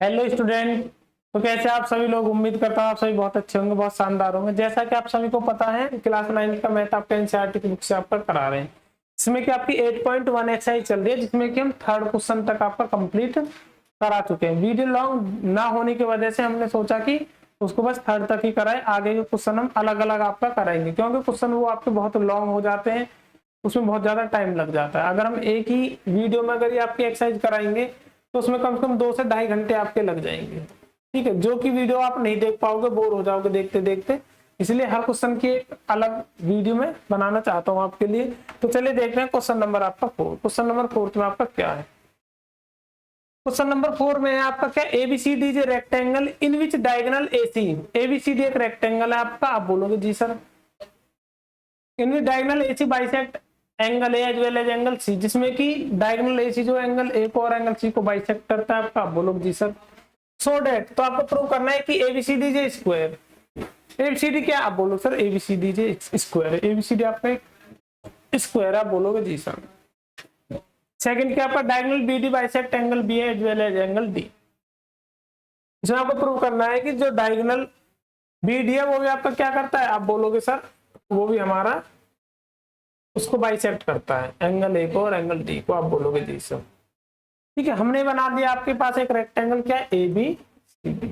Hello student. तो कैसे आप सभी लोग, उम्मीद करता हूँ आप सभी बहुत अच्छे होंगे, बहुत शानदार होंगे। जैसा कि आप सभी को पता है क्लास 9 का मैथ आपका एनसीईआरटी की बुक से आप पर करा रहे हैं। इसमें कि आपकी 8.1 एक्सरसाइज चल रही है, जिसमें कि हम थर्ड क्वेश्चन तक आपका कंप्लीट करा चुके हैं। वीडियो लॉन्ग ना होने की वजह से हमने सोचा कि उसको बस थर्ड तक ही कराएं, आगे के क्वेश्चन हम अलग अलग आपका कराएंगे, क्योंकि क्वेश्चन वो आपके बहुत लॉन्ग हो जाते हैं, उसमें बहुत ज्यादा टाइम लग जाता है। अगर हम एक ही वीडियो में अगर ये आपकी एक्सरसाइज कराएंगे तो उसमें कम से कम 2 से ढाई घंटे आपके लग जाएंगे। ठीक है, जो कि वीडियो आप नहीं देख पाओगे, बोर हो जाओगे देखते देखते। इसलिए हर क्वेश्चन की एक अलग वीडियो में बनाना चाहता हूं आपके लिए। तो चलिए देखते हैं क्वेश्चन नंबर आपका 4। क्वेश्चन नंबर 4 में आपका क्या है? क्वेश्चन नंबर 4 में है आपका क्या, ABCD is a rectangle in which diagonal AC. ABCD एक रेक्टेंगल है आपका, आप बोलोगे जी sir. In which diagonal AC bisect angle A as well as angle C, जिसमें कि डायगोनल एसी जो एंगल ए को और एंगल सी को बाइसेक्ट करता है आपका, आप बोलोगे जी सर। सो डेट, तो आपको प्रूव करना है कि एबीसीडी जे स्क्वायर। एबीसीडी क्या, आप बोलो सर एबीसीडी जे स्क्वायर है। एबीसीडी आपका एक स्क्वायर है, आप बोलोगे जी सर। सेकंड क्या आपका, diagonal BD bisect angle B as well as angle D. इसमें आपको प्रूव करना है कि जो डायगोनल बीडी है वो भी आपका क्या करता है, आप बोलोगे सर वो भी हमारा उसको बाइसेक्ट करता है, एंगल ए को और एंगल डी को, आप बोलोगे जी सर। ठीक है, हमने बना दिया आपके पास एक रेक्टेंगल क्या है, ए बी सी डी।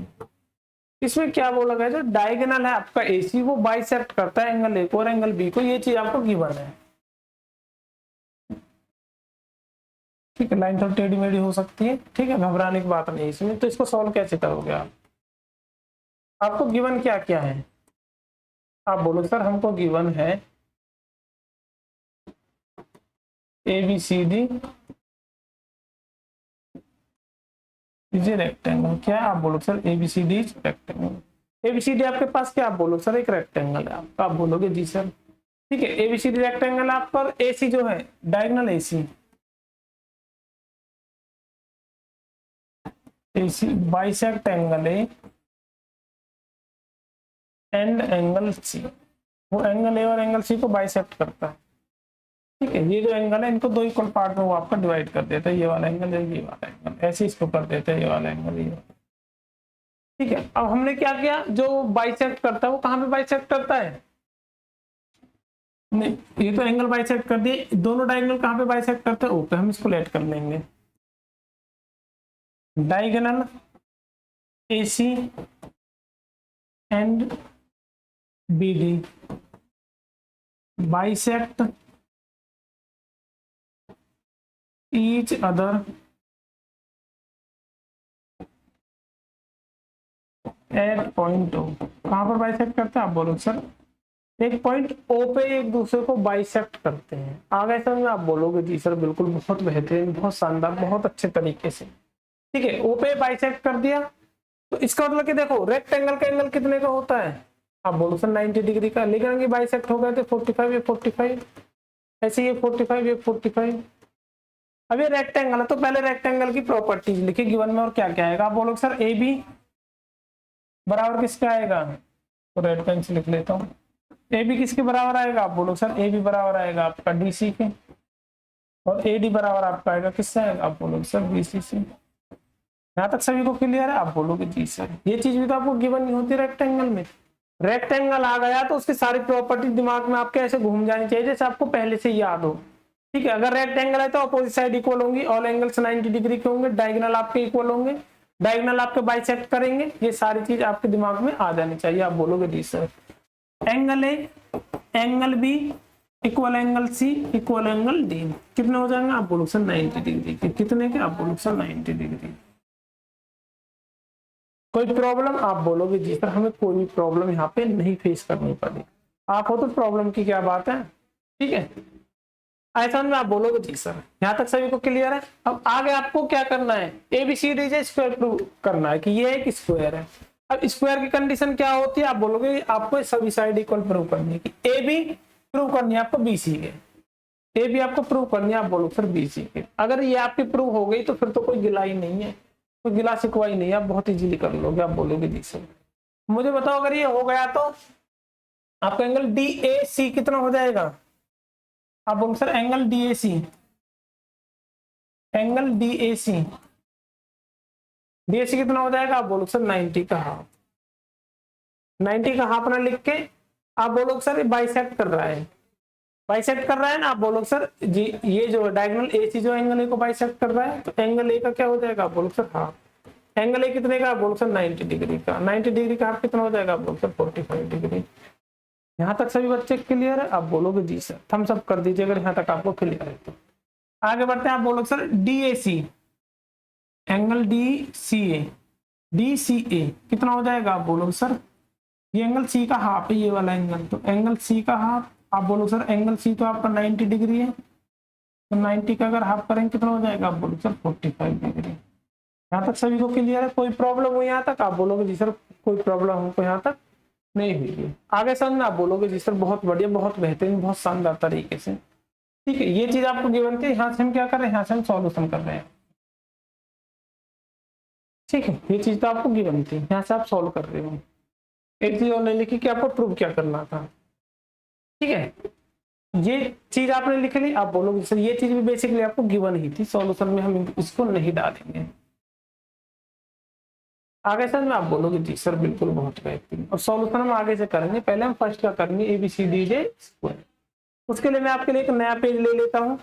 इसमें क्या बोला गया, जो डायगोनल है आपका एसी वो बाइसेक्ट करता है एंगल ए को और एंगल बी को, ये चीज आपको गिवन है। ठीक है, लाइन थोड़ी टेढ़ी मेढ़ी हो सकती है, ठीक है, घबराने की बात नहीं इसमें। तो इसको सॉल्व कैसे करोगे आप? आपको गिवन क्या क्या है, आप बोलो सर हमको गिवन है A B C D is a rectangle. क्या है, आप बोलो sir ABCD is rectangle. ABCD आपके पास क्या, आप बोलो सर एक रेक्टेंगल है आपका, आप बोलोगे जी सर। ठीक है, एबीसीडी रेक्टेंगल आपका, एसी जो है diagonal AC, AC bisect angle A and angle C. वो एंगल ए और एंगल सी को बाइसेक्ट करता है। ठीक है, ये जो एंगल है इनको दो इक्वल पार्ट में वो आपका डिवाइड कर देता है, ये वाला एंगल है ये वाला एंगल, ऐसे इसको कर देता है, ये वाला एंगल ये वाला। ठीक है, अब हमने क्या किया, जो बाइसेक्ट करता है वो कहां पे बाइसेक्ट करता है, नहीं ये तो एंगल बाइसेक्ट कर दिए, दोनों डायगोनल कहां पे बाइसेक्ट करते हैं, ओके हम इसको लेट कर लेंगे। Diagonal AC and BD bisect each other at point O. कहां पर बाइसेक्ट करते हैं, आप बोलो सर एक पॉइंट ओ पे एक दूसरे को बाइसेक्ट करते हैं। आगे समझ में, आप बोलोगे जी सर बिल्कुल, बहुत बेहतरीन, बहुत शानदार, बहुत अच्छे तरीके से। ठीक है, ओ पे बाइसेक्ट कर दिया, तो इसका मतलब कि देखो रेक्टेंगल का एंगल कितने का होता है, आप बोलो सर 90 डिग्री का। लेकिन ये बाइसेक्ट हो गए थे 45 ये 45, ऐसे ये 45 ये 45। अब ये रेक्टेंगल है तो पहले रेक्टेंगल की प्रॉपर्टीज लिखी गिवन में, और क्या क्या आएगा, आप बोलोगे सर ए बी बराबर किसका आएगा, तो रेड पेन से लिख लेता हूँ। ए बी किसके बराबर आएगा, आप बोलो सर ए बी बराबर आएगा आपका डी सी के, और ए डी बराबर आपका आएगा किससे आएगा, आप बोलोगे सर बी सी से। यहाँ तक सभी को क्लियर है, आप बोलोगे जी सर। ये चीज भी तो आपको गिवन नहीं होती रेक्टेंगल में। रेक्टेंगल आ गया तो उसकी सारी प्रॉपर्टी दिमाग में आपके ऐसे घूम जानी चाहिए जैसे आपको पहले से याद हो। ठीक है, अगर रेक्टेंगल है तो अपोजिट साइड इक्वल होंगी, ऑल एंगल्स 90 डिग्री के होंगे, डायगोनल आपके इक्वल होंगे, डायगोनल आपके बाइसेक्ट करेंगे, ये सारी चीज आपके दिमाग में आ जानी चाहिए, आप बोलोगे जी sir. Angle A angle B equal angle C equal angle D, कितने हो जाएंगे, आप बोलो सर 90 डिग्री के। कितने के, आप बोलो सर 90 डिग्री। कोई प्रॉब्लम, आप बोलोगे जी सर हमें कोई भी प्रॉब्लम यहाँ पे नहीं फेस करनी पड़ी। आप हो तो प्रॉब्लम की क्या बात है। ठीक है, ऐसा में आप बोलोगे जी सर। यहाँ तक सभी को क्लियर है। अब आगे आपको क्या करना है, एबीसीडी स्क्वायर प्रूव करना है कि ये एक स्क्वायर है। अब स्क्वायर की कंडीशन क्या होती है, आप बोलोगे आपको सभी साइड इक्वल प्रूव करनी है कि ए बी प्रूव करनी है आपको बीसी के, ए बी आपको प्रूव करनी है, आप बोलो सर बीसी के। अगर ये आपकी प्रूव हो गई तो फिर तो कोई गिलाई नहीं है, कोई गिला शिकवाई नहीं है, आप बहुत इजीली कर लोगे, आप बोलोगे जी सर। मुझे बताओ अगर ये हो गया तो आपका एंगल डी ए सी कितना हो जाएगा, आप बोलो sir angle D A C, angle D A C DAC कितना हो जाएगा, आप बोलो सर 90 का हाफ। 90 का हाफ ना लिख के आप बोलो सर बाइसेक्ट कर रहा है, बाइसेक्ट कर रहा है ना, आप बोलो सर जी ये जो डायगोनल AC जो एंगल ए को बाइसेक्ट कर रहा है, तो एंगल ए का क्या हो जाएगा, आप बोलो सर हाफ। एंगल ए कितने का, आप बोलो सर 90 डिग्री का। 90 डिग्री का हाफ कितना हो जाएगा, आप बोलो सर 45 डिग्री। यहाँ तक सभी बच्चे क्लियर है, आप बोलोगे जी सर, थम्स अप कर दीजिए अगर यहाँ तक आपको क्लियर है तो। आगे बढ़ते हैं, आप बोलोगे सर DAC, एंगल DCA कितना हो जाएगा, आप बोलोगे सर ये एंगल C का हाफ है, ये वाला एंगल, तो एंगल C का हाफ, आप बोलो सर एंगल C तो आपका 90 डिग्री है, तो 90 का अगर हाफ करेंगे कितना हो जाएगा, आप बोलो सर 45 डिग्री। यहाँ तक सभी को क्लियर है, कोई प्रॉब्लम हो यहाँ तक, आप बोलोगे जी सर कोई प्रॉब्लम हमको यहाँ तक नहीं हुई है। आगे समझना, आप बोलोगे जी सर बहुत बढ़िया, बहुत बेहतरीन, बहुत शानदार तरीके से। ठीक है, ये चीज आपको गिवन थी, यहाँ से हम क्या कर रहे हैं, यहाँ से हम सॉल्यूशन कर रहे हैं। ठीक है, ये चीज तो आपको गिवन थी, यहाँ से आप सॉल्व कर रहे हो। एक चीज और नहीं लिखी कि आपको प्रूव क्या करना था। ठीक है, ये चीज आपने लिख ली, आप बोलोगे सर ये चीज भी बेसिकली आपको गिवन ही थी, सॉल्यूशन में हम इसको नहीं डालेंगे। आगे सर में आप बोलोगे जी सर बिल्कुल बहुत बेहतरीन, और सॉल्यूशन हम आगे से करेंगे, पहले हम फर्स्ट का करेंगे ABCDJ²। उसके लिए मैं आपके लिए एक नया पेज ले लेता हूँ,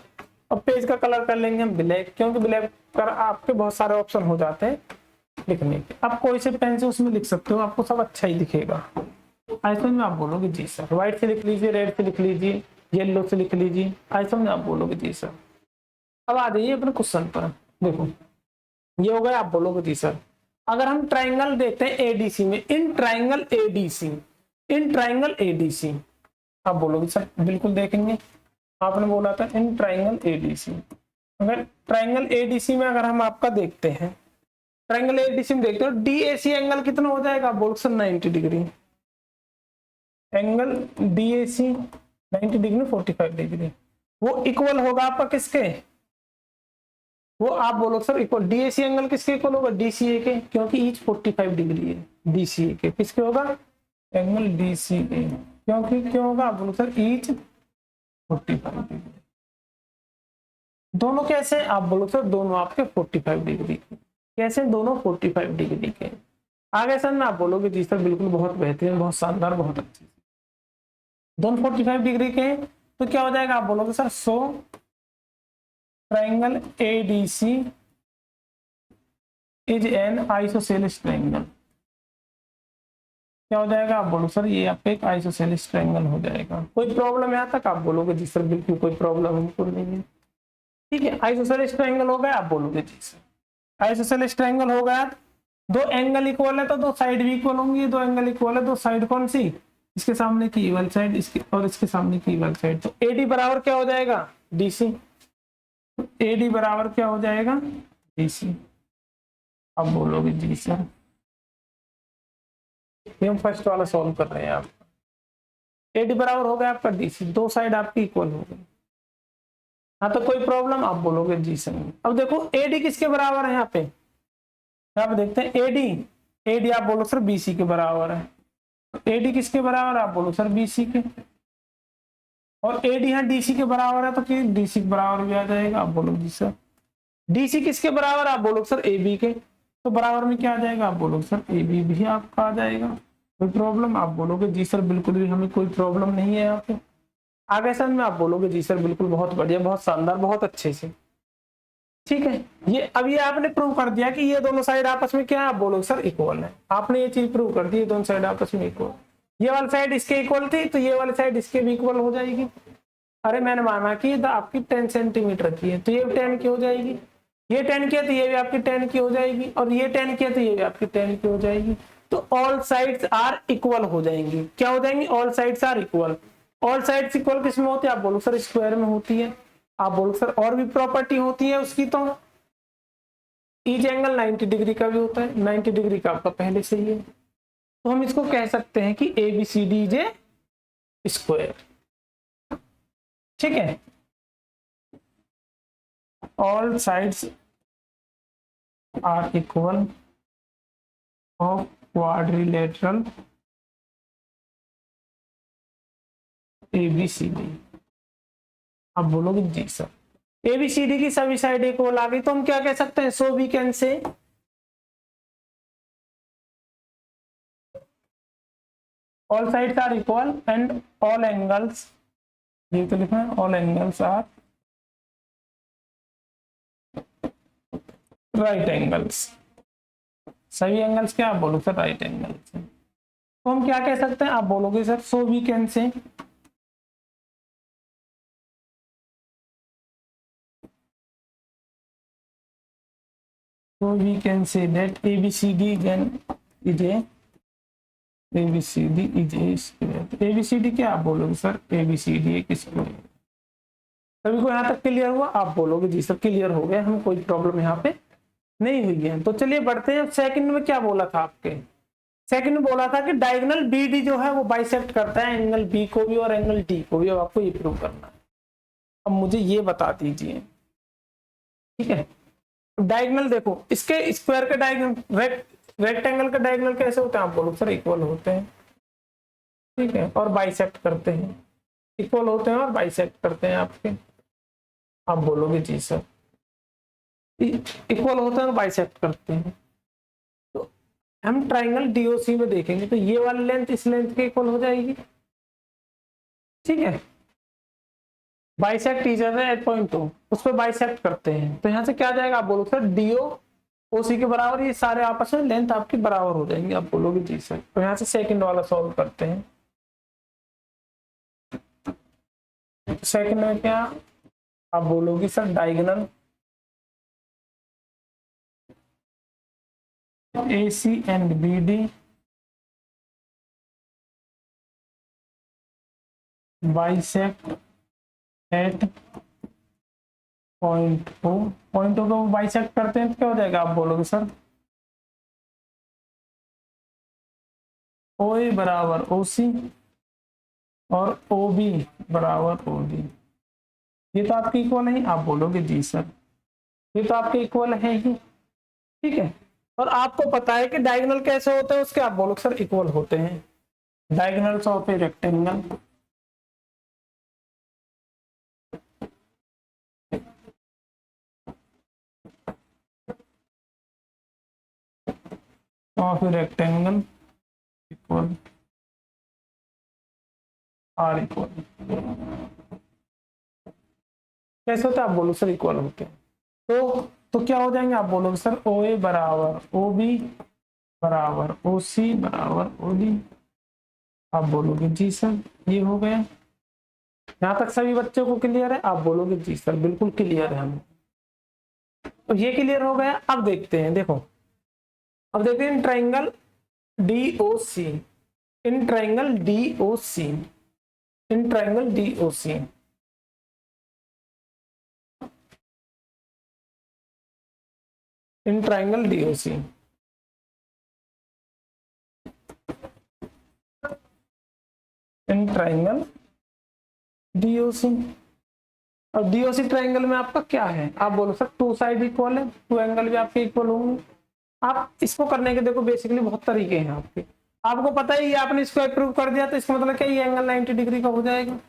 और पेज का कलर कर लेंगे हम ब्लैक, क्योंकि ब्लैक पर आपके बहुत सारे ऑप्शन हो जाते हैं लिखने के। आप कोई से पेन से उसमें लिख सकते हो, आपको सब अच्छा ही दिखेगा। ऐसे में आप बोलोगे जी सर व्हाइट से लिख लीजिए, रेड से लिख लीजिए, येलो से लिख लीजिए, ऐसे में आप बोलोगे जी सर। अब आ जाइए अपने क्वेश्चन पर, देखो ये हो गया, आप बोलोगे जी सर अगर हम ट्राइंगल देखते हैं ADC में, इन ट्राइंगल ADC, आप बोलोगे सर बिल्कुल देखेंगे, आपने बोला था इन ट्राइंगल ADC। अगर ट्राइंगल ADC में अगर हम आपका देखते हैं, ट्राइंगल ADC में देखते हो DAC एंगल कितना हो जाएगा, बोलो sir 90 degree. Angle DAC 90 degree 45 degree, वो इक्वल होगा आपका किसके, वो आप बोलो सर इक्वल DAC एंगल किसके इक्वल होगा, DCA के, क्योंकि ईच 45 डिग्री है। DCA के किसके होगा, एंगल DCA, क्योंकि क्यों होगा, आप बोलो सर ईच 45 डिग्री। दोनों कैसे, आप बोलो सर दोनों आपके 45 डिग्री के। कैसे, दोनों 45 डिग्री के। आगे सर में आप बोलोगे जी सर बिल्कुल बहुत बेहतरीन, बहुत शानदार, बहुत अच्छे, दोनों 45 डिग्री के, तो क्या हो जाएगा, आप बोलोगे sir so triangle ADC is an isosceles triangle. क्या हो जाएगा, आप बोलो सर ये आपका एक आइसोसेलेस ट्राइंगल हो जाएगा। कोई प्रॉब्लम यहाँ तक, आप बोलोगे जी सर बिल्कुल कोई प्रॉब्लम हमको नहीं है। ठीक है, आइसोसेलेस ट्राइंगल हो गया, आप बोलोगे जी सर आइसोसेलेस ट्राइंगल हो गया, दो एंगल इक्वल है तो दो साइड भी इक्वल होंगी, दो एंगल इक्वल है, दो साइड कौन सी, इसके सामने की इक्वल साइड, इसके और इसके सामने की इक्वल साइड, तो AD बराबर क्या हो जाएगा, DC। AD बराबर क्या हो जाएगा, DC। अब बोलोगे जी सर ये हम फर्स्ट वाला सॉल्व कर रहे हैं, आप AD बराबर हो गया आपका DC, दो साइड आपकी इक्वल हो गई। हाँ तो कोई प्रॉब्लम, आप बोलोगे जी सर। अब देखो AD किसके बराबर है, यहाँ पे देखते हैं AD आप बोलो सर BC के बराबर है। AD किसके बराबर, आप बोलो सर BC के, और AD यहाँ DC के बराबर है, तो DC के बराबर भी आ जाएगा, आप बोलो जी सर। DC किसके बराबर, आप बोलो सर AB के, तो बराबर में क्या आ जाएगा, आप बोलो सर AB भी आपका आ जाएगा। कोई प्रॉब्लम, आप बोलोगे जी सर बिल्कुल भी हमें कोई प्रॉब्लम नहीं है यहाँ पे। आगे सर में आप बोलोगे जी सर बिल्कुल बहुत बढ़िया, बहुत शानदार, बहुत अच्छे से। ठीक है, ये अब ये आपने प्रूव कर दिया कि ये दोनों साइड आपस में क्या है, आप बोलोगे सर इक्वल है। आपने ये चीज प्रूव कर दी, दोनों साइड आपस में इक्वल, ये वाली साइड इसके इक्वल थी तो ये वाली साइड इसके भी इक्वल हो जाएगी। अरे मैंने माना कि आपकी 10 सेंटीमीटर की है तो ये 10 की हो जाएगी, ये 10 की है तो ये भी आपकी 10 की हो जाएगी, और ये 10 की है तो ये भी आपकी 10 की हो जाएगी। तो ऑल साइड्स आर इक्वल हो जाएंगी। क्या हो जाएंगी, all sides are equal. All sides equal किसमें होती है, आप बोलो सर स्क्वायर में होती है। आप बोलो सर और भी प्रॉपर्टी होती है उसकी, तो ईच एंगल 90 डिग्री का भी होता है, 90 डिग्री का आपका पहले से ही है, तो हम इसको कह सकते हैं कि ABCDJ स्क्वायर। ठीक है, all sides are equal of quadrilateral ABCD। आप बोलोगे जी सर ABCD की सभी साइड इक्वल आ गई, तो हम क्या कह सकते हैं, so we can say all sides are equal and all angles, ये तो लिखना है, all angles are right angles, सभी एंगल्स क्या, आप बोलो सर राइट एंगल्स। तो हम क्या कह सकते हैं, आप बोलोगे sir so we can say, so we can say that ABCD then is a ABCD is a square। ABCD क्या आप बोलोगे सर, ABCD एक स्क्वायर। सभी को यहाँ तक क्लियर हुआ, आप बोलोगे जी सर क्लियर हो गया, हमें कोई प्रॉब्लम यहाँ पे नहीं हुई है। तो चलिए बढ़ते हैं, सेकंड में क्या बोला था आपके, सेकंड में बोला था कि डायगोनल BD जो है वो बाइसेक्ट करता है एंगल B को भी और एंगल D को भी। अब आपको ये प्रूव करना है। अब मुझे ये बता दीजिए, ठीक है, डायगोनल देखो, इसके स्क्वायर के डायगोनल, रेक्टेंगल का डायगोनल कैसे होते हैं, आप बोलो सर इक्वल होते हैं, ठीक है, और बाइसेक्ट करते हैं, इक्वल होते हैं और बाइसेक्ट करते हैं आपके। आप बोलोगे जी सर इक्वल होते हैं और बाइसेक्ट करते हैं। तो हम ट्राइंगल DOC में देखेंगे तो ये वाली लेंथ इस लेंथ के इक्वल हो जाएगी, ठीक है, bisect each other at point 2, उस पर बाइसेक्ट करते हैं। तो यहाँ से क्या जाएगा, आप बोलो सर DOC के बराबर, ये सारे आपस में लेंथ आपकी बराबर हो जाएंगे। आप बोलोगे जी सर। तो यहाँ से सेकंड वाला सॉल्व करते हैं। सेकंड में क्या, आप बोलोगे sir diagonal AC and BD bisect at point O, point O को बाइसेक्ट करते हैं तो क्या हो जाएगा, आप बोलोगे सर OA बराबर OC और OB बराबर OD। ये तो आपके इक्वल है, आप बोलोगे जी सर ये तो आपके इक्वल है ही, ठीक है। और आपको पता है कि डायगोनल कैसे होते हैं उसके, आप बोलोगे सर इक्वल होते हैं, diagonals of a rectangle of a rectangle equal are equal। कैसे होता है, आप बोलो सर इक्वल होते हैं। तो क्या हो जाएंगे, आप बोलोगे सर OA बराबर OB बराबर OC बराबर OD। आप बोलोगे जी सर ये हो गया। यहाँ तक सभी बच्चों को क्लियर है, आप बोलोगे जी सर बिल्कुल क्लियर है हमें। तो ये क्लियर हो गया। अब देखते हैं, देखो अब देखते हैं triangle DOC, in triangle DOC, in triangle DOC in triangle DOC in triangle DOC। अब DOC ट्राइंगल में आपका क्या है, आप बोलो सर टू साइड इक्वल है, टू एंगल भी आपके इक्वल होंगे। आप इसको करने के देखो बेसिकली बहुत तरीके हैं आपके, आपको पता है ये आपने इसको प्रूव कर दिया तो इसका मतलब क्या, ये एंगल 90 डिग्री का हो जाएगा।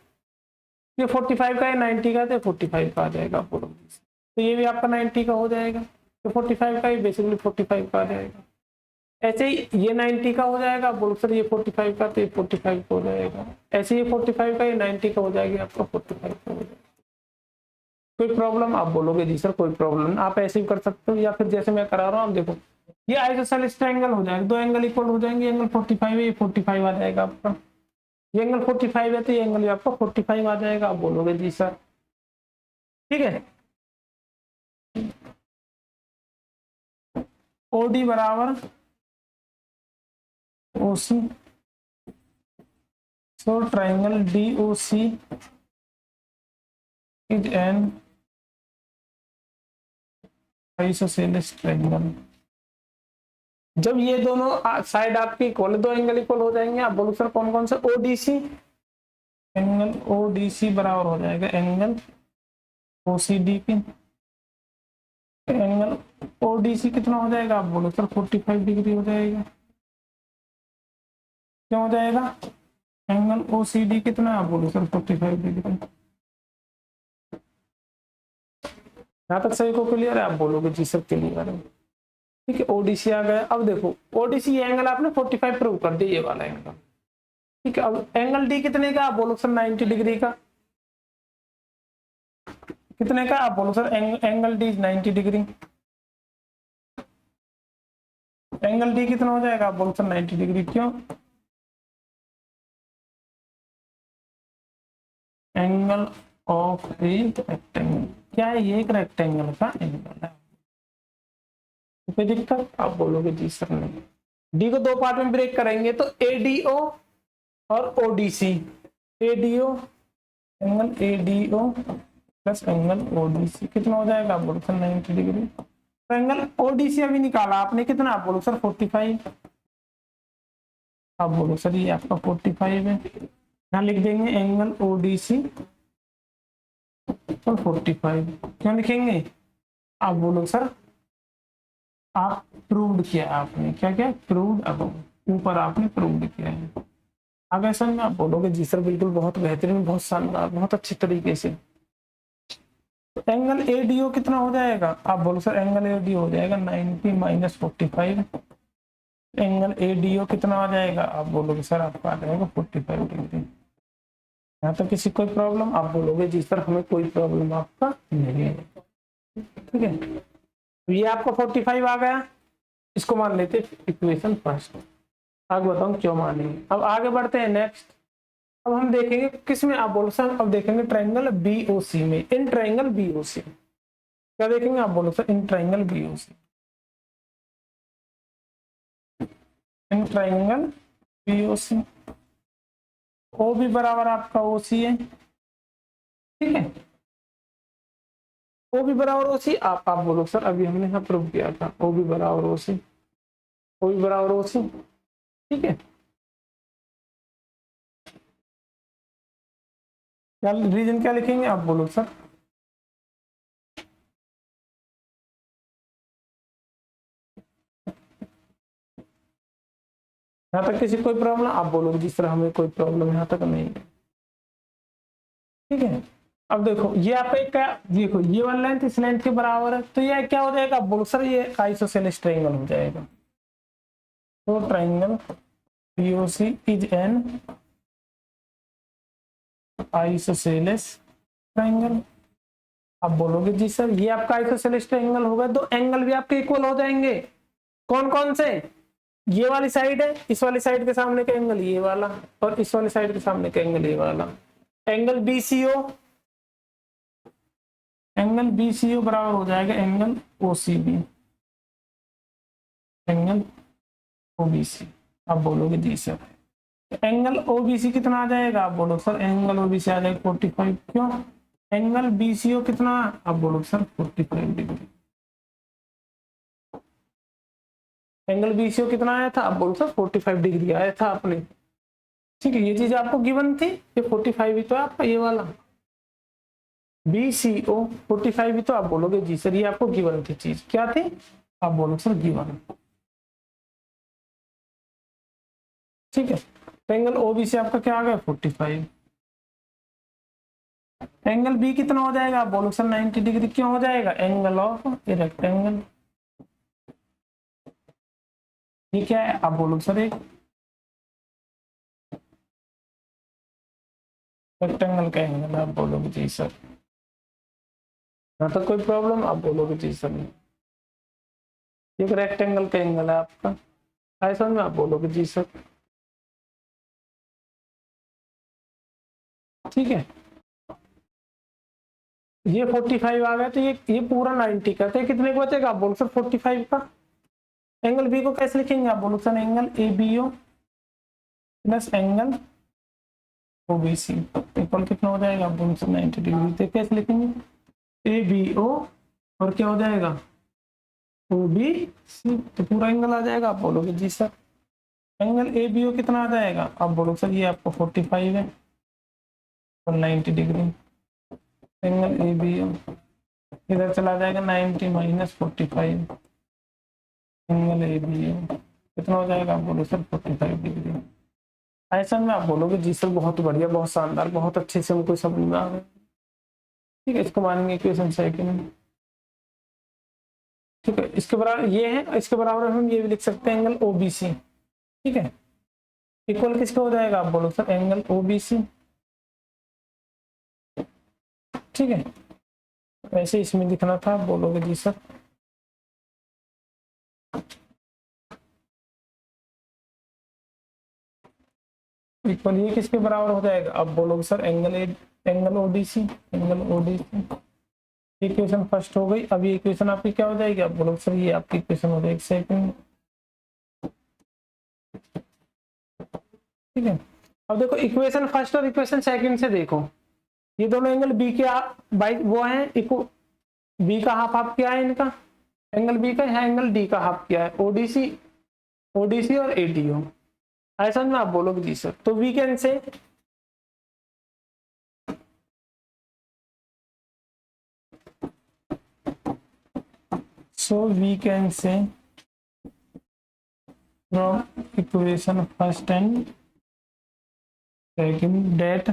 ये 45 का है, 90 का तो 45 का आ जाएगा पूरा। तो ये भी आपका 90 का हो जाएगा, तो 45 का, ये बेसिकली 45 का आ जाएगा। ऐसे ही ये 90 का हो जाएगा, बोलो सर ये 45 का, तो ये 45 का हो जाएगा। ऐसे ये 45 का, ये 90 का हो जाएगा, आपका 45 का हो जाएगा। कोई प्रॉब्लम, आप बोलोगे जी सर कोई प्रॉब्लम। आप ऐसे ही कर सकते हो या फिर जैसे मैं करा रहा हूँ, आप देखो ये आइसोसेलेस ट्रायंगल हो जाएगा, दो एंगल इक्वल हो जाएंगे, एंगल 45 है, ये 45 आ जाएगा आपका। ये एंगल 45 है तो ये एंगल आपका 45 आ जाएगा। आप बोलोगे जी सर ठीक है। OD बराबर OC, so triangle DOC is an isosceles triangle। जब ये दोनों साइड आपकी इक्वल, दो एंगल इक्वल हो जाएंगे, आप बोलो सर कौन कौन से, ODC, एंगल ODC बराबर हो जाएगा एंगल OCD के। एंगल ODC कितना हो जाएगा, आप बोलो सर 45 डिग्री हो जाएगा। क्या हो जाएगा, एंगल OCD कितना, आप बोलो सर 45 डिग्री। यहाँ तक सही को क्लियर है, आप बोलोगे जी सर क्लियर है, ठीक है। ODC आ गया। अब देखो ODC ये एंगल आपने 45 प्रूव कर दिया, ये वाला एंगल, ठीक है, अब एंगल डी कितने का, आप बोलो सर 90 डिग्री का। कितने का, आप बोलो sir angle D 90 degree. Angle D कितना हो जाएगा, आप बोलो सर 90 डिग्री। क्यों, एंगल ऑफ ए रेक्टेंगल, क्या है ये, एक रेक्टेंगल का एंगल है। कोई दिक्कत, आप बोलोगे जी सर नहीं। डी को दो पार्ट में ब्रेक करेंगे तो एडीओ और ODC. ADO angle ADO plus angle ODC कितना हो जाएगा, आप बोलो सर 90 डिग्री। तो एंगल ओडीसी अभी निकाला आपने कितना, आप बोलो सर 45। आप बोलो सर ये आपका 45 है। यहाँ लिख देंगे एंगल ओडीसी और 45। क्यों लिखेंगे, आप बोलो सर, आप प्रूव्ड किया आपने, क्या क्या प्रूव्ड, अब ऊपर आपने प्रूव्ड किया है। आगे समझ में, आप बोलोगे जी सर बिल्कुल बहुत बेहतरीन, बहुत शानदार, बहुत अच्छे तरीके से। तो एंगल एडीओ कितना हो जाएगा, आप बोलो सर एंगल एडीओ हो जाएगा 90 माइनस 45। एंगल एडीओ कितना आ जाएगा, आप बोलोगे सर आपका आ जाएगा 45 डिग्री। यहाँ तक किसी कोई प्रॉब्लम, आप बोलोगे जी सर हमें कोई प्रॉब्लम आपका नहीं है। ठीक है, ये आपका 45 आ गया, इसको मान लेते इक्वेशन फर्स्ट। आगे बताऊं क्यों मानेंगे। अब आगे बढ़ते हैं नेक्स्ट। अब हम देखेंगे किस में, आप बोलो सर अब देखेंगे ट्रायंगल बीओसी में। इन ट्रायंगल बीओसी क्या देखेंगे, आप बोलो sir in triangle BOC. In triangle BOC O भी बराबर आपका ओसी है। ठीक है, ओ भी बराबर ओसी। आप बोलो सर अभी हमने यहाँ प्रूव किया था ओ भी बराबर ओसी, ओ भी बराबर ओसी। ठीक है, क्या रीजन क्या लिखेंगे, आप बोलो सर। यहाँ तक किसी कोई प्रॉब्लम, आप बोलोगे जिस तरह हमें कोई प्रॉब्लम यहाँ तक नहीं है। ठीक है, अब देखो ये आपका एक क्या, देखो ये वाला लेंथ इस लेंथ के बराबर है, तो ये क्या हो जाएगा, बोलो सर ये आइसोसेलेस ट्रायंगल हो जाएगा। तो triangle POC is an isosceles triangle. आप बोलोगे जी सर ये आपका आइसोसेलेस ट्रायंगल होगा, तो एंगल भी आपके इक्वल हो जाएंगे। कौन कौन से, ये वाली साइड है, इस वाली साइड के सामने का एंगल ये वाला, और इस वाली साइड के सामने का एंगल ये वाला। एंगल बीसीओ, एंगल बीसीओ बराबर हो जाएगा एंगल ओसीबी, एंगल ओबीसी। आप बोलोगे जी सर एंगल ओबीसी कितना आ जाएगा, आप बोलो सर एंगल ओबीसी आ जाएगा 45। क्यों, एंगल बीसीओ कितना, आप बोलो सर 45 डिग्री। एंगल बीसीओ कितना आया था, आप बोलो सर 45 डिग्री आया था आपने। ठीक है, ये चीज आपको गिवन थी, ये 45 ही तो है आपका ये वाला बीसीओ 45 ही तो। आप बोलोगे जी सर ये आपको गिवन थी, चीज क्या थी, आप बोलो सर गिवन। ठीक है, तो एंगल ओबीसी आपका क्या आ गया 45। एंगल बी कितना हो जाएगा, आप बोलो सर 90 डिग्री। क्यों हो जाएगा, एंगल ऑफ ए रेक्टेंगल। ये क्या है, आप बोलो सर एक रेक्टेंगल का एंगल है। आप बोलोगे जी सर यहाँ तक कोई प्रॉब्लम, आप बोलोगे जी सर नहीं। एक रेक्टेंगल का एंगल है आपका, ऐसा में आप बोलोगे जी सर। ठीक है, ये 45 आ गया, तो ये पूरा 90 का, तो कितने का बचेगा, आप बोलो सर 45 का। एंगल बी को कैसे लिखेंगे, आप बोलो sir angle A B O plus angle OBC equal कितना हो जाएगा, आप बोलो सर 90 डिग्री। तो कैसे लिखेंगे ए बी ओ और क्या हो जाएगा ओबीसी, तो पूरा एंगल आ जाएगा। आप बोलोगे जी sir angle A B O कितना आ जाएगा, आप बोलो सर ये आपको 45 है और 90 degree. Angle A B O इधर चला जाएगा 90 minus 45, angle A B O कितना हो जाएगा, आप बोलो सर 45 डिग्री। ऐसा में आप बोलोगे जी सर बहुत बढ़िया, बहुत शानदार, बहुत अच्छे से हमको समझ में आ गया। ठीक है, इसको मानेंगे इक्वेशन सेकंड। ठीक है, इसके बराबर ये है, इसके बराबर हम ये भी लिख सकते हैं एंगल ओबीसी। ठीक है, इक्वल किसके हो जाएगा, आप बोलो सर एंगल ओबीसी। ठीक है, वैसे इसमें लिखना था, आप बोलोगे जी सर इक्वल ये किसके बराबर हो जाएगा, आप बोलोगे sir angle ODC, angle ODC. Equation first हो गई। अब ये इक्वेशन आपकी क्या हो जाएगी, आप बोलोगे सर ये आपकी इक्वेशन हो जाएगी सेकंड। ठीक है, अब देखो इक्वेशन फर्स्ट और इक्वेशन सेकंड से देखो, ये दोनों एंगल बी के बाई वो है, बी का हाफ हाफ क्या है इनका, एंगल बी का है, एंगल डी का हाफ क्या है, ओडीसी, ओडीसी और एडीओ। ऐसा में आप बोलोगे जी सर, तो we can say we can say from equation first and second that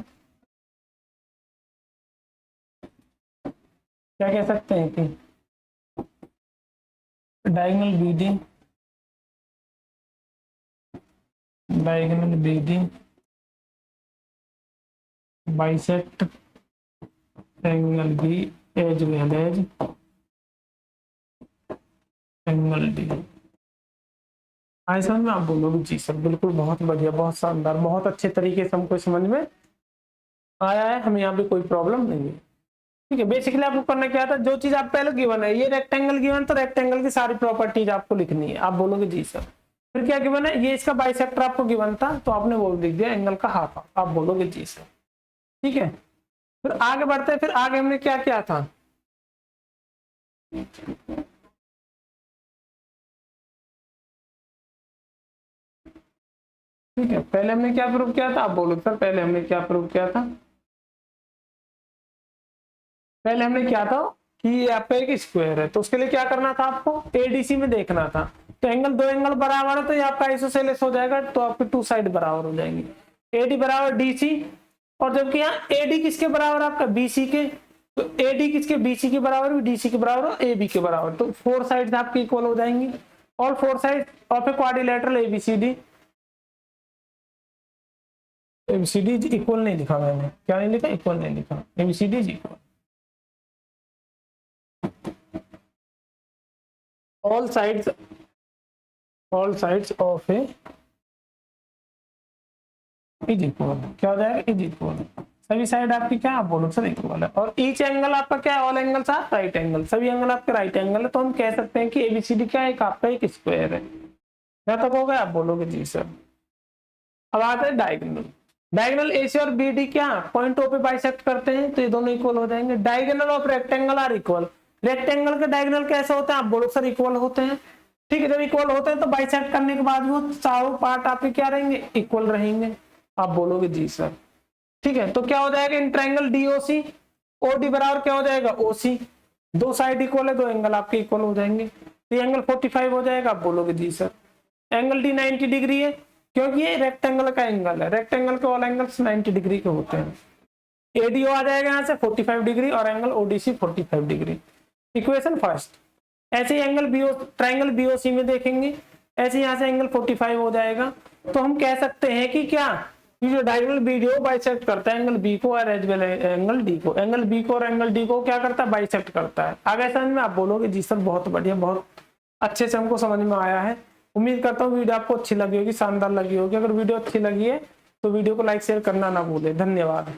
क्या कह सकते हैं कि diagonal BD bisect angle B as well as angle D. ऐसा में आप बोलोगे जी सर बिल्कुल, बहुत बढ़िया, बहुत शानदार, बहुत अच्छे तरीके से हमको समझ में आया है, हमें यहाँ पे कोई प्रॉब्लम नहीं है। ठीक है, बेसिकली आपको करना क्या था, जो चीज आप पहले गिवन है, ये रेक्टेंगल गिवन, तो रेक्टेंगल की सारी प्रॉपर्टीज आपको लिखनी है, आप बोलोगे जी सर। फिर क्या गिवन है, ये इसका बाइसेक्टर आपको गिवन था, तो आपने वो लिख दिया एंगल का हाफ, आप बोलोगे जी सर। ठीक है, फिर आगे बढ़ते हैं, फिर आगे हमने क्या किया था, ठीक है, पहले हमने क्या प्रूव किया था, आप बोलो सर पहले हमने क्या प्रूव किया था, पहले हमने क्या था कि ये आपका एक स्क्वायर है, तो उसके लिए क्या करना था, आपको एडीसी में देखना था, तो एंगल दो एंगल बराबर है तो ये आपका आइसोसेलेस हो जाएगा, तो आपके टू साइड बराबर हो जाएंगे, एडी बराबर डीसी, और जबकि यहाँ एडी किसके बराबर आपका बीसी के, तो एडी किसके बीसी के बराबर, डीसी के बराबर और एबी के बराबर, तो फोर साइड्स आपकी इक्वल हो जाएंगी, और four side of a quadrilateral ABCD, ABCD equal नहीं लिखा मैंने, क्या नहीं लिखा, इक्वल नहीं लिखा, ABCD equal all sides of a is equal, क्या हो जाएगा, इज इक्वल, सभी साइड आपकी क्या, आप बोलो सर इक्वल है, और ईच एंगल आपका क्या है, all angles are right angle, सभी एंगल आपके राइट एंगल है, तो हम कह सकते हैं कि एबीसीडी क्या है, एक आपका एक स्क्वायर है। क्या तक हो गया, आप बोलोगे जी सर। अब आते हैं डायगोनल, डायगोनल एसी और बीडी क्या पॉइंट ओ पे बाइसेक्ट करते हैं, तो ये दोनों इक्वल हो जाएंगे। Diagonal of rectangle are equal, rectangle के डायगोनल कैसे होते हैं, आप बोलो सर इक्वल होते हैं। ठीक है, जब इक्वल होते हैं तो बाइसेक्ट करने के बाद वो चारों पार्ट आपके क्या रहेंगे, इक्वल रहेंगे, आप बोलोगे जी सर। ठीक है, तो क्या हो जाएगा इन ट्रायंगल डीओसी, ओडी बराबर क्या हो जाएगा ओसी, दो साइड इक्वल है, दो एंगल आपके इक्वल हो जाएंगे, तो एंगल 45 हो जाएगा, आप बोलोगे जी सर। एंगल डी 90 डिग्री है, क्योंकि ये रेक्टेंगल का एंगल है, रेक्टेंगल के ऑल एंगल्स 90 डिग्री के होते हैं। एडीओ आ जाएगा यहाँ से 45 डिग्री और angle ODC 45 degree. Equation first, ऐसे एंगल बीओ ट्रायंगल बीओसी में देखेंगे, ऐसे यहाँ से एंगल 45 हो जाएगा, तो हम कह सकते हैं कि क्या जो डायगोनल बीडीओ बाइसेक्ट करता है एंगल बी को और एज वेल एंगल डी को, एंगल बी को और एंगल डी को क्या करता है, बाइसेक्ट करता है। आगे समझ में आप बोलोगे जी सर बहुत बढ़िया, बहुत अच्छे से हमको समझ में आया है। उम्मीद करता हूँ वीडियो आपको अच्छी लगी होगी, शानदार लगी होगी। अगर वीडियो अच्छी लगी है तो वीडियो को लाइक शेयर करना ना भूलें। धन्यवाद।